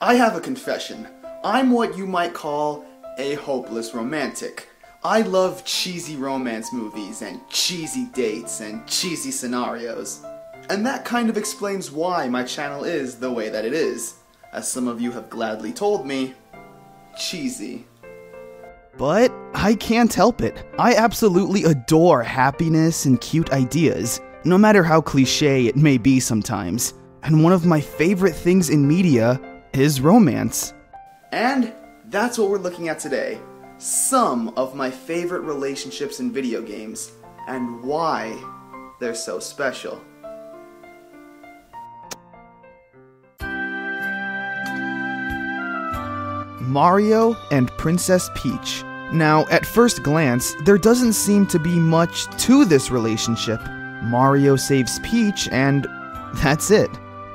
I have a confession. I'm what you might call a hopeless romantic. I love cheesy romance movies and cheesy dates and cheesy scenarios. And that kind of explains why my channel is the way that it is. As some of you have gladly told me, cheesy. But I can't help it. I absolutely adore happiness and cute ideas, no matter how cliché it may be sometimes. And one of my favorite things in media is romance. And that's what we're looking at today. Some of my favorite relationships in video games, and why they're so special. Mario and Princess Peach. Now, at first glance, there doesn't seem to be much to this relationship. Mario saves Peach, and that's it.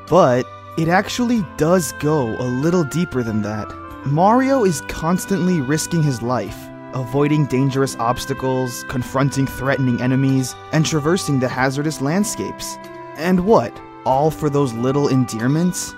But it actually does go a little deeper than that. Mario is constantly risking his life, avoiding dangerous obstacles, confronting threatening enemies, and traversing the hazardous landscapes. And what? All for those little endearments?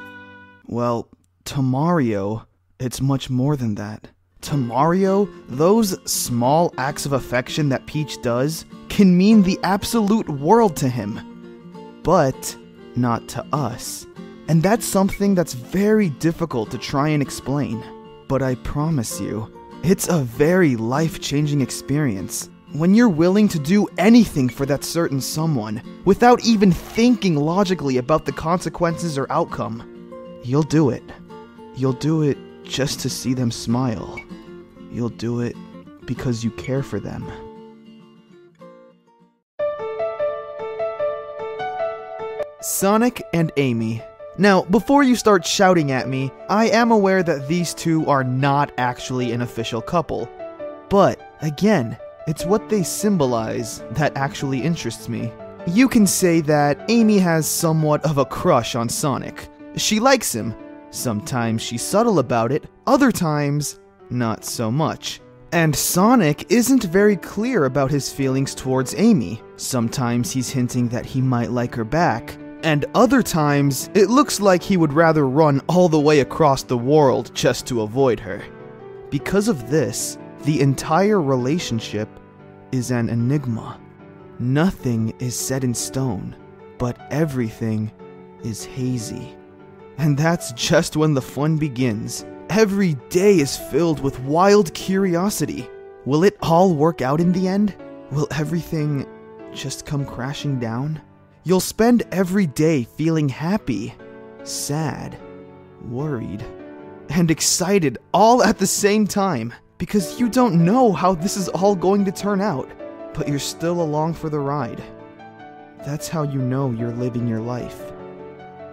Well, to Mario, it's much more than that. To Mario, those small acts of affection that Peach does can mean the absolute world to him. But not to us. And that's something that's very difficult to try and explain. But I promise you, it's a very life-changing experience. When you're willing to do anything for that certain someone, without even thinking logically about the consequences or outcome, you'll do it. You'll do it just to see them smile. You'll do it because you care for them. Sonic and Amy. Now, before you start shouting at me, I am aware that these two are not actually an official couple. But, again, it's what they symbolize that actually interests me. You can say that Amy has somewhat of a crush on Sonic. She likes him. Sometimes she's subtle about it, other times, not so much. And Sonic isn't very clear about his feelings towards Amy. Sometimes he's hinting that he might like her back, and other times, it looks like he would rather run all the way across the world just to avoid her. Because of this, the entire relationship is an enigma. Nothing is set in stone, but everything is hazy. And that's just when the fun begins. Every day is filled with wild curiosity. Will it all work out in the end? Will everything just come crashing down? You'll spend every day feeling happy, sad, worried, and excited all at the same time, because you don't know how this is all going to turn out, but you're still along for the ride. That's how you know you're living your life.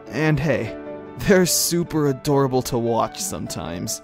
And hey, they're super adorable to watch sometimes.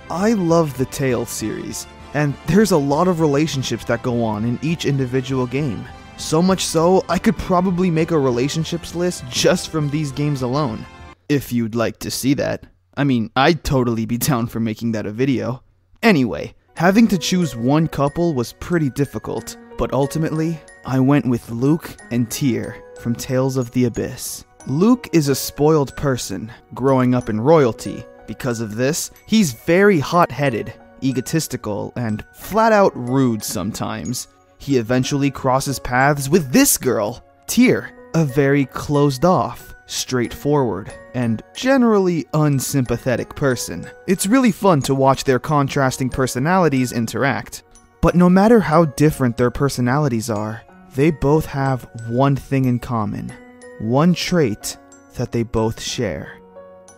I love the Tales series. And there's a lot of relationships that go on in each individual game. So much so, I could probably make a relationships list just from these games alone. If you'd like to see that. I mean, I'd totally be down for making that a video. Anyway, having to choose one couple was pretty difficult, but ultimately, I went with Luke and Tyr from Tales of the Abyss. Luke is a spoiled person, growing up in royalty. Because of this, he's very hot-headed, egotistical, and flat-out rude sometimes. He eventually crosses paths with this girl, Tyr, a very closed-off, straightforward, and generally unsympathetic person. It's really fun to watch their contrasting personalities interact. But no matter how different their personalities are, they both have one thing in common. One trait that they both share.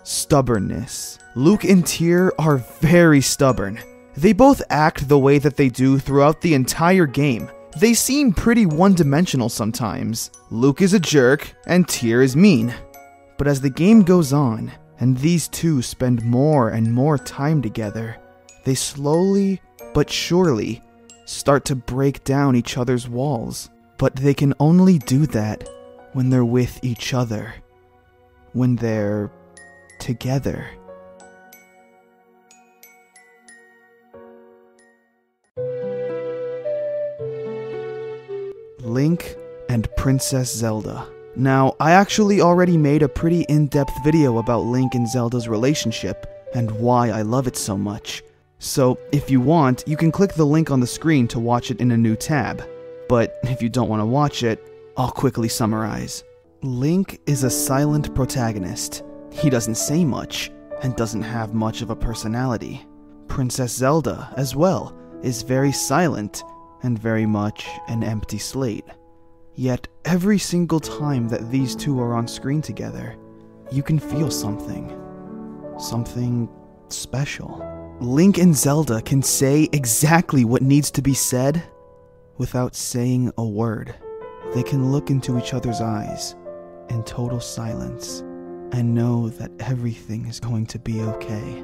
Stubbornness. Luke and Tyr are very stubborn. They both act the way that they do throughout the entire game. They seem pretty one-dimensional sometimes. Luke is a jerk, and Tyr is mean. But as the game goes on, and these two spend more and more time together, they slowly but surely start to break down each other's walls. But they can only do that when they're with each other. When they're together. Link and Princess Zelda. Now, I actually already made a pretty in-depth video about Link and Zelda's relationship, and why I love it so much. So, if you want, you can click the link on the screen to watch it in a new tab. But if you don't want to watch it, I'll quickly summarize. Link is a silent protagonist. He doesn't say much, and doesn't have much of a personality. Princess Zelda, as well, is very silent, and very much an empty slate. Yet, every single time that these two are on screen together, you can feel something. Something special. Link and Zelda can say exactly what needs to be said without saying a word. They can look into each other's eyes in total silence and know that everything is going to be okay.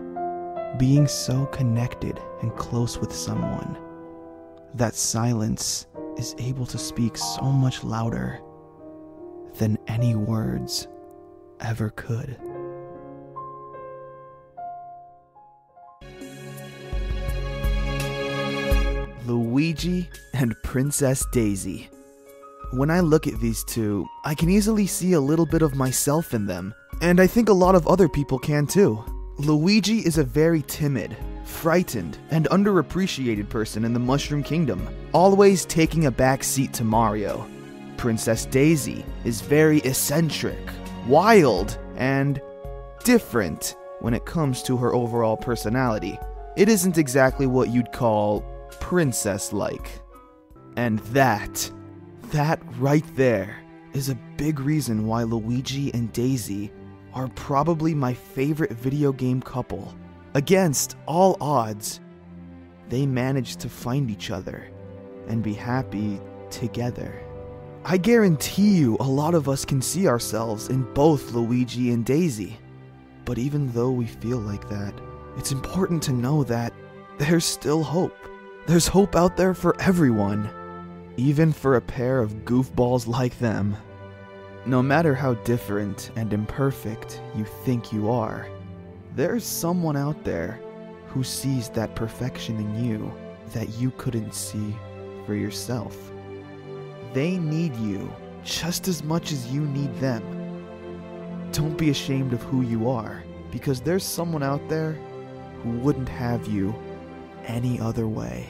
Being so connected and close with someone, that silence is able to speak so much louder than any words ever could. Luigi and Princess Daisy. When I look at these two, I can easily see a little bit of myself in them, and I think a lot of other people can too. Luigi is a very timid, frightened, and underappreciated person in the Mushroom Kingdom, always taking a back seat to Mario. Princess Daisy is very eccentric, wild, and different when it comes to her overall personality. It isn't exactly what you'd call princess-like. And that right there is a big reason why Luigi and Daisy are probably my favorite video game couple. Against all odds, they managed to find each other and be happy together. I guarantee you a lot of us can see ourselves in both Luigi and Daisy. But even though we feel like that, it's important to know that there's still hope. There's hope out there for everyone, even for a pair of goofballs like them. No matter how different and imperfect you think you are, there's someone out there who sees that perfection in you that you couldn't see for yourself. They need you just as much as you need them. Don't be ashamed of who you are, because there's someone out there who wouldn't have you any other way.